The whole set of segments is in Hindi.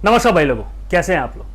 नमस्कार भाई लोगों, कैसे हैं आप लोग।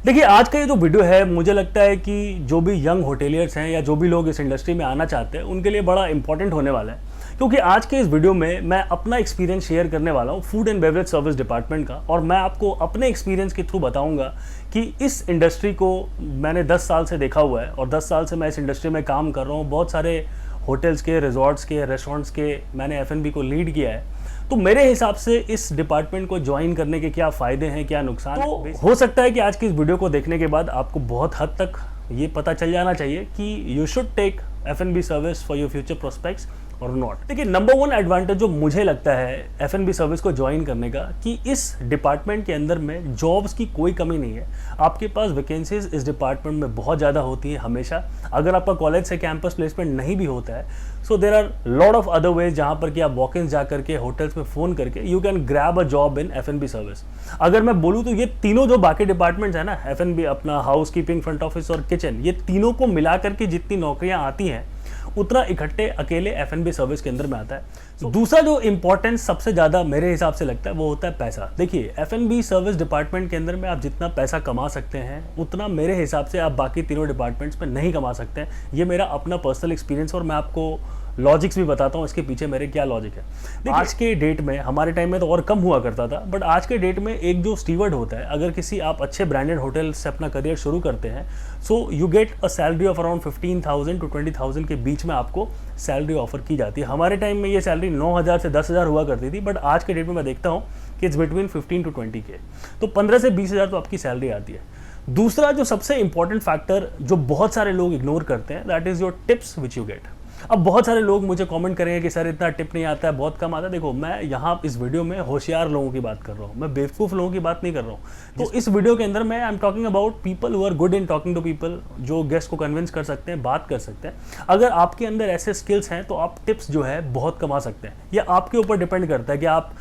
देखिए, आज का ये जो वीडियो है मुझे लगता है कि जो भी यंग होटेलियर्स हैं या जो भी लोग इस इंडस्ट्री में आना चाहते हैं उनके लिए बड़ा इंपॉर्टेंट होने वाला है, क्योंकि आज के इस वीडियो में मैं अपना एक्सपीरियंस शेयर करने वाला हूँ food and beverage service department का। और मैं आपको अपने एक्सपीरियंस के थ्रू बताऊंगा कि इस इंडस्ट्री को मैंने 10 साल से देखा हुआ है और 10 साल से मैं इस इंडस्ट्री में काम कर रहा हूँ। बहुत सारे होटल्स के, रिजॉर्ट्स के, रेस्टोरेंट्स के मैंने F&B को लीड किया है। तो मेरे हिसाब से इस डिपार्टमेंट को ज्वाइन करने के क्या फ़ायदे हैं, क्या नुकसान है। हो सकता है कि आज की इस वीडियो को देखने के बाद आपको बहुत हद तक ये पता चल जाना चाहिए कि you should take F&B service for your future prospects और नॉट। देखिए, नंबर 1 एडवांटेज जो मुझे लगता है F&B सर्विस को ज्वाइन करने का कि इस डिपार्टमेंट के अंदर में जॉब्स की कोई कमी नहीं है। आपके पास वैकेंसीज इस डिपार्टमेंट में बहुत ज़्यादा होती हैं हमेशा। अगर आपका कॉलेज से कैंपस प्लेसमेंट नहीं भी होता है, so there are lot of other ways जहाँ पर कि आप वॉक-इन्स जा करके होटल्स में फ़ोन करके you can grab a job in F&B service. अगर मैं बोलूँ तो ये तीनों जो बाकी डिपार्टमेंट्स हैं ना, F&B, अपना हाउस कीपिंग, फ्रंट ऑफिस और किचन, ये तीनों को मिला करके जितनी नौकरियाँ आती हैं उतना इकट्ठे अकेले F&B सर्विस के अंदर में आता है। दूसरा जो इंपॉर्टेंस सबसे ज़्यादा मेरे हिसाब से लगता है वो होता है पैसा। देखिए, F&B सर्विस डिपार्टमेंट के अंदर में आप जितना पैसा कमा सकते हैं उतना मेरे हिसाब से आप बाकी तीनों डिपार्टमेंट्स में नहीं कमा सकते हैं। ये मेरा अपना पर्सनल एक्सपीरियंस और मैं आपको लॉजिक्स भी बताता हूँ इसके पीछे मेरे क्या लॉजिक है। आज के डेट में, हमारे टाइम में तो और कम हुआ करता था, बट आज के डेट में एक जो स्टीवर्ड होता है, अगर किसी आप अच्छे ब्रांडेड होटल से अपना करियर शुरू करते हैं, so you get a salary of around 15,000 to 20,000 के बीच में आपको सैलरी ऑफर की जाती है। हमारे टाइम में ये सैलरी 9,000 से 10,000 हुआ करती थी, बट आज के डेट में मैं देखता हूँ कि इट्स बिटवीन 15 to 20 के, तो 15 से 20,000 तो आपकी सैलरी आती है। दूसरा जो सबसे इंपॉर्टेंट फैक्टर जो बहुत सारे लोग इग्नोर करते हैं, that is your tips which you get. अब बहुत सारे लोग मुझे कमेंट करेंगे कि सर इतना टिप नहीं आता है, बहुत कम आता है। देखो, मैं यहाँ इस वीडियो में होशियार लोगों की बात कर रहा हूँ, मैं बेवकूफ़ लोगों की बात नहीं कर रहा हूँ। तो इस वीडियो के अंदर मैं I am talking about people who are good in talking to people, जो गेस्ट को कन्विंस कर सकते हैं, बात कर सकते हैं। अगर आपके अंदर ऐसे स्किल्स हैं तो आप टिप्स जो है बहुत कमा सकते हैं। यह आपके ऊपर डिपेंड करता है कि आप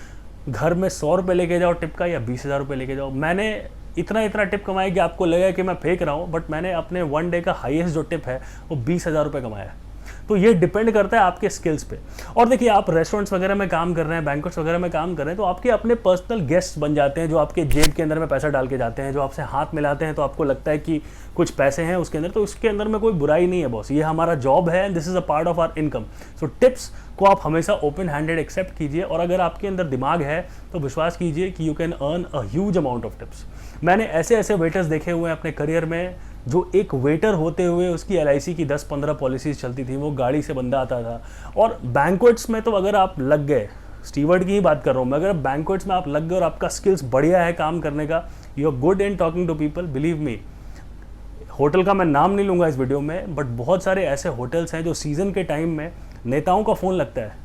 घर में 100 रुपये लेके जाओ टिप का या 20,000 रुपये लेके जाओ। मैंने इतना टिप कमाया कि आपको लगेगा कि मैं फेंक रहा हूँ, बट मैंने अपने 1 डे का हाईएस्ट जो टिप है वो 20,000 रुपये कमाया है। तो ये डिपेंड करता है आपके स्किल्स पे। और देखिए, आप रेस्टोरेंट्स वगैरह में काम कर रहे हैं, बैंक्वेट्स वगैरह में काम कर रहे हैं, तो आपके अपने पर्सनल गेस्ट बन जाते हैं जो आपके जेब के अंदर में पैसा डाल के जाते हैं, जो आपसे हाथ मिलाते हैं तो आपको लगता है कि कुछ पैसे हैं उसके अंदर, तो उसके अंदर में कोई बुराई नहीं है बॉस, ये हमारा जॉब है and this is a part of our income. So tips को आप हमेशा ओपन हैंडेड एक्सेप्ट कीजिए, और अगर आपके अंदर दिमाग है तो विश्वास कीजिए कि you can earn a huge amount of tips. मैंने ऐसे वेटर्स देखे हुए हैं अपने करियर में, जो एक वेटर होते हुए उसकी LIC की 10-15 पॉलिसीज चलती थी, वो गाड़ी से बंदा आता था। और बैंक्वेट्स में तो अगर आप लग गए, स्टीवर्ड की ही बात कर रहा हूँ मैं, अगर बैंक्वेट्स में आप लग गए और आपका स्किल्स बढ़िया है काम करने का, you are good in talking to people, believe me. Hotel का मैं नाम नहीं लूँगा इस वीडियो में, बट बहुत सारे ऐसे होटल्स हैं जो सीज़न के टाइम में नेताओं का फ़ोन लगता है,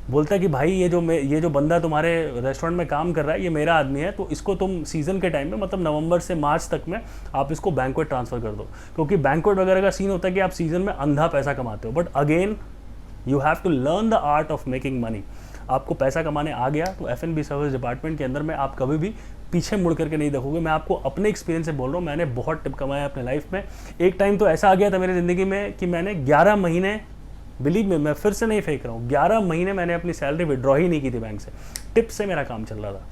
बोलता है कि भाई ये जो बंदा तुम्हारे रेस्टोरेंट में काम कर रहा है ये मेरा आदमी है, तो इसको तुम सीज़न के टाइम में, मतलब नवंबर से मार्च तक में, आप इसको बैंक्वेट ट्रांसफ़र कर दो। क्योंकि बैंक्वेट वगैरह का सीन होता है कि आप सीज़न में अंधा पैसा कमाते हो, but again you have to learn the art of making money. आपको पैसा कमाने आ गया तो F&B सर्विस डिपार्टमेंट के अंदर में आप कभी भी पीछे मुड़ करके नहीं देखोगे। मैं आपको अपने एक्सपीरियंस से बोल रहा हूँ, मैंने बहुत टिप कमाया अपने लाइफ में। एक टाइम तो ऐसा आ गया था मेरी ज़िंदगी में कि मैंने 11 महीने, बिलीव में, मैं फिर से नहीं फेंक रहा हूँ, 11 महीने मैंने अपनी सैलरी विड्रॉ ही नहीं की थी बैंक से, टिप से मेरा काम चल रहा था।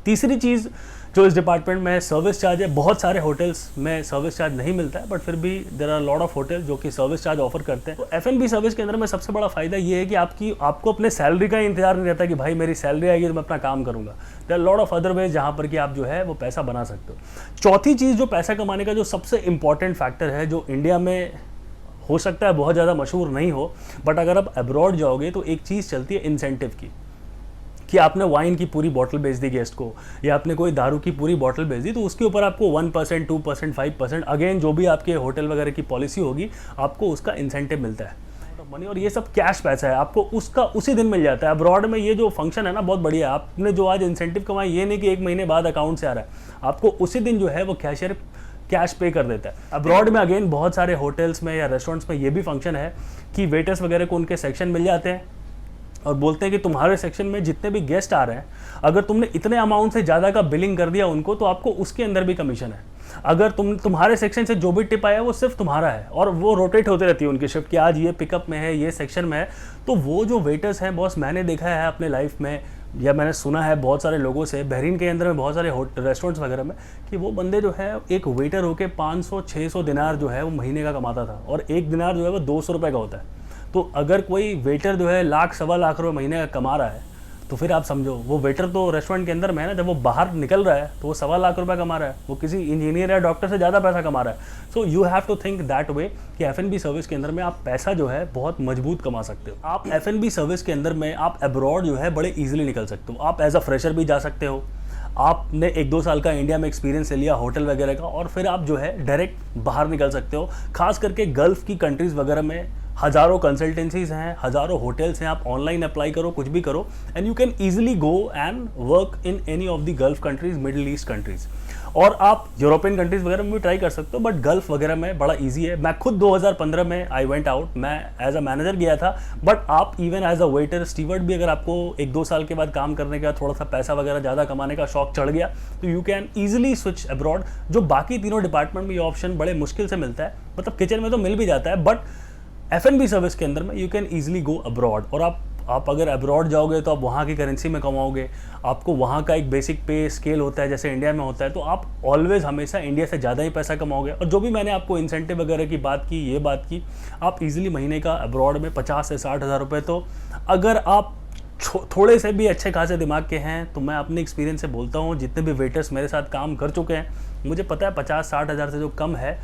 तीसरी चीज़ जो इस डिपार्टमेंट में सर्विस चार्ज है, बहुत सारे होटल्स में सर्विस चार्ज नहीं मिलता है, बट फिर भी there are lot of hotel जो कि सर्विस चार्ज ऑफर करते हैं। तो F&B सर्विस के अंदर में सबसे बड़ा फ़ायदा ये है कि आपको अपने सैलरी का इंतजार नहीं रहता कि भाई मेरी सैलरी आएगी तो मैं अपना काम करूँगा। There are lot of other ways जहाँ पर कि आप जो है वो पैसा बना सकते हो। चौथी चीज़ जो पैसा कमाने का जो सबसे इंपॉर्टेंट फैक्टर है, जो इंडिया में हो सकता है बहुत ज़्यादा मशहूर नहीं हो, बट अगर आप अब्रॉड जाओगे तो एक चीज़ चलती है इंसेंटिव की, कि आपने वाइन की पूरी बॉटल बेच दी गेस्ट को, या आपने कोई दारू की पूरी बॉटल बेच दी, तो उसके ऊपर आपको 1%, 2%, 5%, अगेन जो भी आपके होटल वगैरह की पॉलिसी होगी, आपको उसका इंसेंटिव मिलता है मनी। और ये सब कैश पैसा है, आपको उसका उसी दिन मिल जाता है। अब्रॉड में ये जो फंक्शन है ना, बहुत बढ़िया है। आपने जो आज इंसेंटिव कमाया, ये नहीं कि 1 महीने बाद अकाउंट से आ रहा है, आपको उसी दिन जो है वो कैशियर कैश पे कर देता है। अब्रॉड में अगेन बहुत सारे होटल्स में या रेस्टोरेंट्स में ये भी फंक्शन है कि वेटर्स वगैरह को उनके सेक्शन मिल जाते हैं और बोलते हैं कि तुम्हारे सेक्शन में जितने भी गेस्ट आ रहे हैं, अगर तुमने इतने अमाउंट से ज़्यादा का बिलिंग कर दिया उनको, तो आपको उसके अंदर भी कमीशन है। अगर तुम्हारे सेक्शन से जो भी टिप आया वो सिर्फ तुम्हारा है, और वो रोटेट होते रहती है उनकी शिफ्ट कि आज ये पिकअप में है, ये सेक्शन में है। तो वो जो वेटर्स हैं बॉस, मैंने देखा है अपने लाइफ में, या मैंने सुना है बहुत सारे लोगों से, बहरीन के अंदर में बहुत सारे रेस्टोरेंट्स वगैरह में, कि वो बंदे जो है एक वेटर होके 500-600 दिनार जो है वो महीने का कमाता था, और एक दिनार जो है वो 200 रुपये का होता है। तो अगर कोई वेटर जो है लाख सवा लाख रुपये महीने का कमा रहा है, तो फिर आप समझो वो वेटर तो रेस्टोरेंट के अंदर में है ना, जब वो बाहर निकल रहा है तो वो सवा लाख रुपए कमा रहा है, वो किसी इंजीनियर या डॉक्टर से ज़्यादा पैसा कमा रहा है। So you have to think that way कि F&B सर्विस के अंदर में आप पैसा जो है बहुत मजबूत कमा सकते हो। आप F&B सर्विस के अंदर में आप अब्रॉड जो है बड़े ईजिली निकल सकते हो। आप एज अ फ्रेशर भी जा सकते हो, आपने 1-2 साल का इंडिया में एक्सपीरियंस ले लिया होटल वगैरह का, और फिर आप जो है डायरेक्ट बाहर निकल सकते हो। खास करके गल्फ़ की कंट्रीज़ वगैरह में हज़ारों कंसल्टेंसीज हैं, हज़ारों होटल्स हैं, आप ऑनलाइन अप्लाई करो, कुछ भी करो, and you can easily go and work in any of the gulf countries, middle east countries. और आप यूरोपियन कंट्रीज़ वगैरह में भी ट्राई कर सकते हो, बट गल्फ़ वगैरह में बड़ा ईजी है। मैं खुद 2015 में आई वेंट आउट, मैं एज अ मैनेजर गया था, बट आप even as a waiter, steward भी अगर आपको 1-2 साल के बाद काम करने का थोड़ा सा पैसा वगैरह ज़्यादा कमाने का शौक चढ़ गया, तो you can easily switch abroad. जो बाकी तीनों डिपार्टमेंट में ये ऑप्शन बड़े मुश्किल से मिलता है, मतलब किचन में तो मिल भी जाता है, बट F&B सर्विस के अंदर में you can easily go abroad. और आप अगर अब्रॉड जाओगे तो आप वहाँ की करेंसी में कमाओगे, आपको वहाँ का एक बेसिक पे स्केल होता है जैसे इंडिया में होता है, तो आप ऑलवेज हमेशा इंडिया से ज़्यादा ही पैसा कमाओगे। और जो भी मैंने आपको इंसेंटिव वगैरह की बात की, ये बात की, आप इजीली महीने का अब्रॉड में 50 से 60 हज़ार रुपये, तो अगर आप थोड़े से भी अच्छे खासे दिमाग के हैं, तो मैं अपने एक्सपीरियंस से बोलता हूँ, जितने भी वेटर्स मेरे साथ काम कर चुके हैं, मुझे पता है 50-60 हज़ार से जो कम है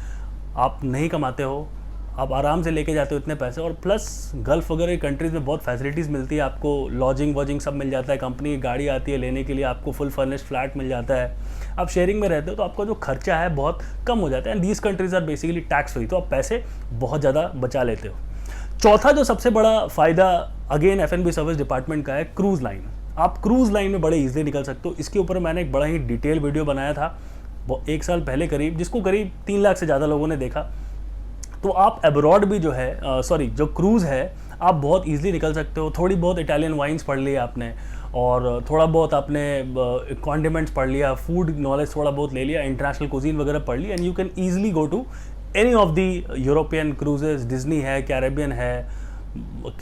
आप नहीं कमाते हो, आप आराम से लेके जाते हो इतने पैसे। और प्लस गल्फ़ वगैरह की कंट्रीज़ में बहुत फैसिलिटीज़ मिलती है, आपको लॉजिंग वॉजिंग सब मिल जाता है, कंपनी की गाड़ी आती है लेने के लिए, आपको फुल फर्निश्ड फ्लैट मिल जाता है, आप शेयरिंग में रहते हो, तो आपका जो खर्चा है बहुत कम हो जाता है। And these countries are basically tax free, तो आप पैसे बहुत ज़्यादा बचा लेते हो। चौथा जो सबसे बड़ा फ़ायदा अगेन F&B सर्विस डिपार्टमेंट का है, क्रूज़ लाइन। आप क्रूज़ लाइन में बड़े ईजिली निकल सकते हो। इसके ऊपर मैंने एक बड़ा ही डिटेल वीडियो बनाया था 1 साल पहले करीब, जिसको करीब 3 लाख से ज़्यादा लोगों ने देखा। तो आप अब्रॉड भी जो है जो क्रूज़ है, आप बहुत ईजिली निकल सकते हो। थोड़ी बहुत इटालियन वाइन्स पढ़ लिया आपने, और थोड़ा बहुत आपने कॉन्डिमेंट्स पढ़ लिया, फूड नॉलेज थोड़ा बहुत ले लिया, इंटरनेशनल कुजीन वगैरह पढ़ ली, and you can easily go to any of the European cruises, Disney है, कैरेबियन है,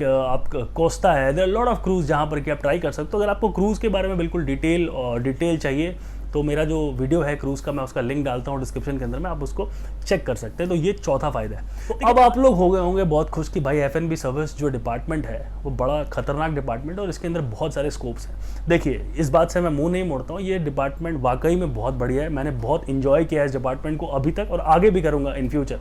आप कोस्टा है, देयर लॉट ऑफ क्रूज़ जहाँ पर कि आप ट्राई कर सकते हो। अगर आपको क्रूज़ के बारे में बिल्कुल डिटेल चाहिए, तो मेरा जो वीडियो है क्रूज़ का, मैं उसका लिंक डालता हूँ डिस्क्रिप्शन के अंदर में, आप उसको चेक कर सकते हैं। तो ये चौथा फ़ायदा है। तो अब आप लोग हो गए होंगे बहुत खुश कि भाई F&B सर्विस जो डिपार्टमेंट है वो बड़ा खतरनाक डिपार्टमेंट है और इसके अंदर बहुत सारे स्कोप्स हैं। देखिए, इस बात से मैं मुंह नहीं मोड़ता हूँ, ये डिपार्टमेंट वाकई में बहुत बढ़िया है। मैंने बहुत इंजॉय किया है इस डिपार्टमेंट को अभी तक, और आगे भी करूँगा इन फ्यूचर।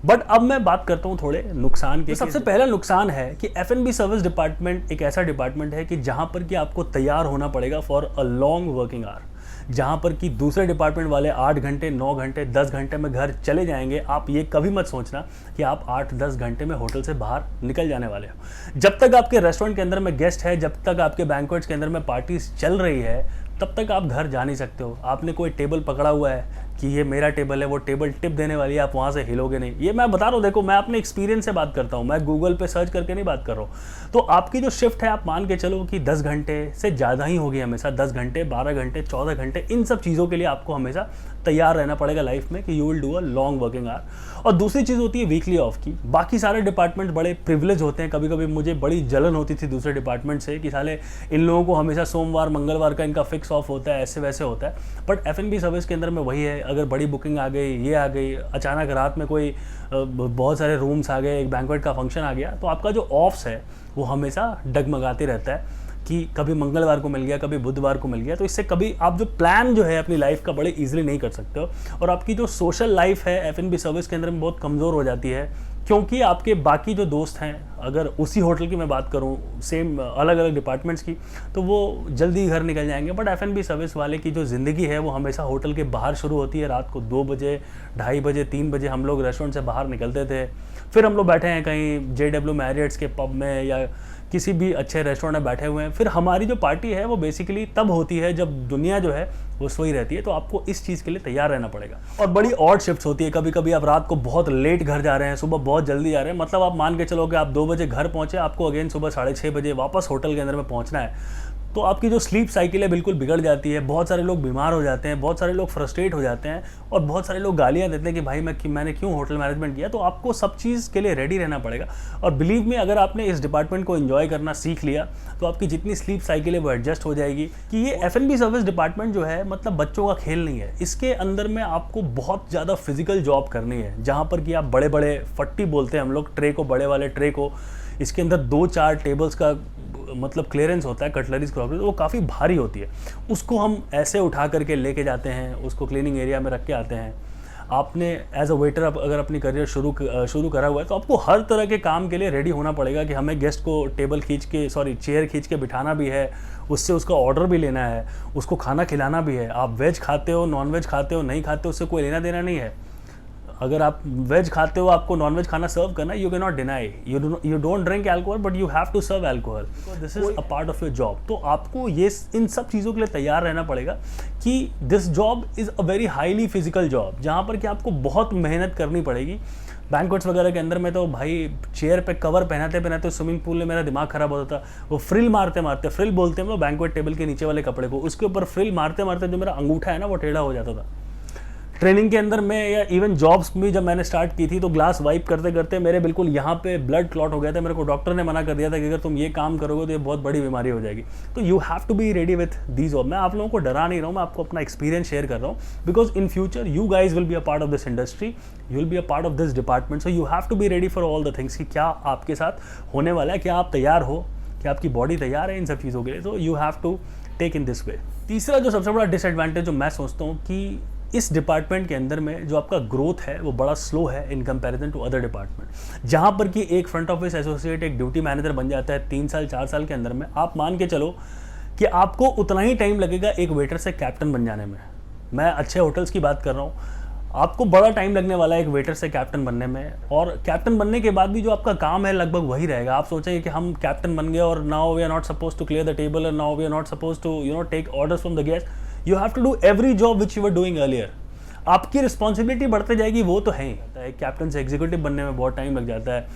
बट अब मैं बात करता हूँ थोड़े नुकसान की। तो सबसे पहला नुकसान है कि F&B सर्विस डिपार्टमेंट एक ऐसा डिपार्टमेंट है कि जहाँ पर कि आपको तैयार होना पड़ेगा for a long working hour. जहाँ पर कि दूसरे डिपार्टमेंट वाले 8 घंटे, 9 घंटे, 10 घंटे में घर चले जाएंगे, आप ये कभी मत सोचना कि आप 8-10 घंटे में होटल से बाहर निकल जाने वाले हो। जब तक आपके रेस्टोरेंट के अंदर में गेस्ट है, जब तक आपके बैंक्वेट्स के अंदर में पार्टीज चल रही है, तब तक आप घर जा नहीं सकते हो। आपने कोई टेबल पकड़ा हुआ है कि ये मेरा टेबल है, वो टेबल टिप देने वाली है, आप वहाँ से हिलोगे नहीं। ये मैं बता रहा हूँ, देखो मैं अपने एक्सपीरियंस से बात करता हूँ, मैं गूगल पे सर्च करके नहीं बात कर रहा हूँ। तो आपकी जो शिफ्ट है, आप मान के चलो कि 10 घंटे से ज़्यादा ही होगी हमेशा, 10 घंटे, 12 घंटे, 14 घंटे, इन सब चीज़ों के लिए आपको हमेशा तैयार रहना पड़ेगा लाइफ में कि you will do a long working hour. और दूसरी चीज़ होती है वीकली ऑफ की। बाकी सारे डिपार्टमेंट बड़े प्रिविलेज होते हैं। कभी कभी मुझे बड़ी जलन होती थी दूसरे डिपार्टमेंट से कि साले इन लोगों को हमेशा सोमवार मंगलवार का इनका फिक्स ऑफ होता है, ऐसे वैसे होता है। बट F&B सर्विस के अंदर में वही है, अगर बड़ी बुकिंग आ गई, ये आ गई, अचानक रात में कोई बहुत सारे रूम्स आ गए, एक बैंक्वेट का फंक्शन आ गया, तो आपका जो ऑफ्स है वो हमेशा डगमगाते रहता है कि कभी मंगलवार को मिल गया, कभी बुधवार को मिल गया। तो इससे कभी आप जो प्लान जो है अपनी लाइफ का बड़े इजीली नहीं कर सकते हो, और आपकी जो सोशल लाइफ है F&B सर्विस के अंदर में बहुत कमज़ोर हो जाती है, क्योंकि आपके बाकी जो दोस्त हैं, अगर उसी होटल की मैं बात करूं, सेम अलग अलग डिपार्टमेंट्स की, तो वो जल्दी घर निकल जाएंगे। बट F&B सर्विस वाले की जो ज़िंदगी है वो हमेशा होटल के बाहर शुरू होती है। रात को 2 बजे, 2:30 बजे, 3 बजे हम लोग रेस्टोरेंट से बाहर निकलते थे, फिर हम लोग बैठे हैं कहीं JW मैरियट्स के पब में या किसी भी अच्छे रेस्टोरेंट में बैठे हुए हैं। फिर हमारी जो पार्टी है वो बेसिकली तब होती है जब दुनिया जो है वो सोई रहती है। तो आपको इस चीज़ के लिए तैयार रहना पड़ेगा। और बड़ी ऑड शिफ्ट्स होती है, कभी कभी आप रात को बहुत लेट घर जा रहे हैं, सुबह बहुत जल्दी जा रहे हैं। मतलब आप मान के चलो कि आप 2 बजे घर पहुंचे, आपको अगेन सुबह 6:30 बजे वापस होटल के अंदर में पहुंचना है। तो आपकी जो स्लीप साइकिल है बिल्कुल बिगड़ जाती है, बहुत सारे लोग बीमार हो जाते हैं, बहुत सारे लोग फ्रस्ट्रेट हो जाते हैं और बहुत सारे लोग गालियाँ देते हैं कि भाई मैंने क्यों होटल मैनेजमेंट किया। तो आपको सब चीज़ के लिए रेडी रहना पड़ेगा। और बिलीव में अगर आपने इस डिपार्टमेंट को एंजॉय करना सीख लिया तो आपकी जितनी स्लीप साइकिल है वो एडजस्ट हो जाएगी। कि ये F&B सर्विस डिपार्टमेंट जो है मतलब बच्चों का खेल नहीं है। इसके अंदर में आपको बहुत ज़्यादा फिजिकल जॉब करनी है, जहाँ पर कि आप बड़े बड़े फट्टी बोलते हैं हम लोग ट्रे को, बड़े वाले ट्रे को, इसके अंदर 2-4 टेबल्स का मतलब क्लियरेंस होता है, कटलरीज क्रॉकरी, वो काफ़ी भारी होती है। उसको हम ऐसे उठा करके लेके जाते हैं, उसको क्लीनिंग एरिया में रख के आते हैं। आपने एज अ वेटर अगर अपनी करियर शुरू करा हुआ है तो आपको हर तरह के काम के लिए रेडी होना पड़ेगा कि हमें गेस्ट को चेयर खींच के बिठाना भी है, उससे उसका ऑर्डर भी लेना है, उसको खाना खिलाना भी है। आप वेज खाते हो, नॉन वेज खाते हो, नहीं खाते हो, उससे कोई लेना देना नहीं है। अगर आप वेज खाते हो, आपको नॉन वेज खाना सर्व करना, you can not deny, you don't drink alcohol but you have to serve alcohol, this is a part of your job. तो आपको ये इन सब चीज़ों के लिए तैयार रहना पड़ेगा कि this job is a very highly physical job, जहाँ पर कि आपको बहुत मेहनत करनी पड़ेगी। बैंक्वेट्स वगैरह के अंदर में तो भाई चेयर पे कवर पहनाते स्विमिंग पूल में मेरा दिमाग खराब होता था। वो फ्रिल मारते फ्रिल बोलते हैं वो बैंक्वेट टेबल के नीचे वाले कपड़े को, उसके ऊपर फ्रिल मारते जो मेरा अंगूठा है ना वो टेढ़ा हो जाता था। ट्रेनिंग के अंदर में या इवन जॉब्स में जब मैंने स्टार्ट की थी तो ग्लास वाइप करते करते मेरे बिल्कुल यहाँ पे ब्लड क्लॉट हो गया था। मेरे को डॉक्टर ने मना कर दिया था कि अगर तुम ये काम करोगे तो ये बहुत बड़ी बीमारी हो जाएगी। तो you have to be ready with the job. मैं आप लोगों को डरा नहीं रहा हूँ, मैं आपको अपना एक्सपीरियंस शेयर कर रहा हूँ, because in future you guys will be a part of this industry, you will be a part of this department. So you have to be ready for all the things कि क्या आपके साथ होने वाला है, क्या आप तैयार हो, क्या आपकी बॉडी तैयार है इन सब चीज़ों के लिए। तो you have to take in this way. तीसरा जो सबसे बड़ा डिसएडवांटेज जो मैं सोचता हूँ कि इस डिपार्टमेंट के अंदर में जो आपका ग्रोथ है वो बड़ा स्लो है in comparison to other department. जहाँ पर कि एक फ्रंट ऑफिस एसोसिएट एक ड्यूटी मैनेजर बन जाता है 3 साल 4 साल के अंदर में, आप मान के चलो कि आपको उतना ही टाइम लगेगा एक वेटर से कैप्टन बन जाने में। मैं अच्छे होटल्स की बात कर रहा हूँ, आपको बड़ा टाइम लगने वाला है एक वेटर से कैप्टन बनने में। और कैप्टन बनने के बाद भी जो आपका काम है लगभग वही रहेगा। आप सोचेंगे कि हम कैप्टन बन गए और now we are not suppose to clear the table और now we are not suppose to take orders from the guest. You have to do every job which you were doing earlier. आपकी रिस्पॉन्सिबिलिटी बढ़ते जाएगी, वो तो है ही। एक कैप्टन से एग्जीक्यूटिव बनने में बहुत टाइम लग जाता है,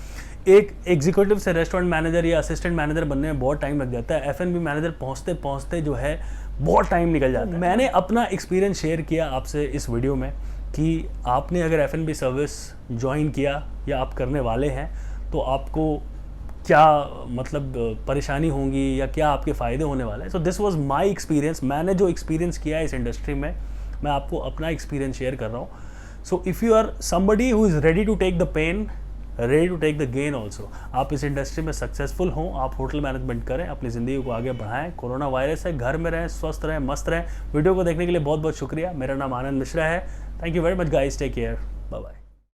एक एग्जीक्यूटिव से रेस्टोरेंट मैनेजर या असिस्टेंट मैनेजर बनने में बहुत टाइम लग जाता है, F&B मैनेजर पहुँचते जो है बहुत टाइम निकल जाता है। मैंने अपना एक्सपीरियंस शेयर किया आपसे इस वीडियो में कि आपने अगर F&B सर्विस ज्वाइन किया या आप करने वाले हैं तो आपको क्या मतलब परेशानी होंगी या क्या आपके फ़ायदे होने वाले हैं। So this was my experience. मैंने जो एक्सपीरियंस किया है इस इंडस्ट्री में, मैं आपको अपना एक्सपीरियंस शेयर कर रहा हूँ। So if you are somebody who is ready to take the pain, ready to take the gain also, आप इस इंडस्ट्री में सक्सेसफुल हों, आप होटल मैनेजमेंट करें, अपनी ज़िंदगी को आगे बढ़ाएं। कोरोना वायरस है, घर में रहें, स्वस्थ रहें, मस्त रहें। वीडियो को देखने के लिए बहुत बहुत शुक्रिया। मेरा नाम आनंद मिश्रा है। Thank you very much guys, take care, bye bye.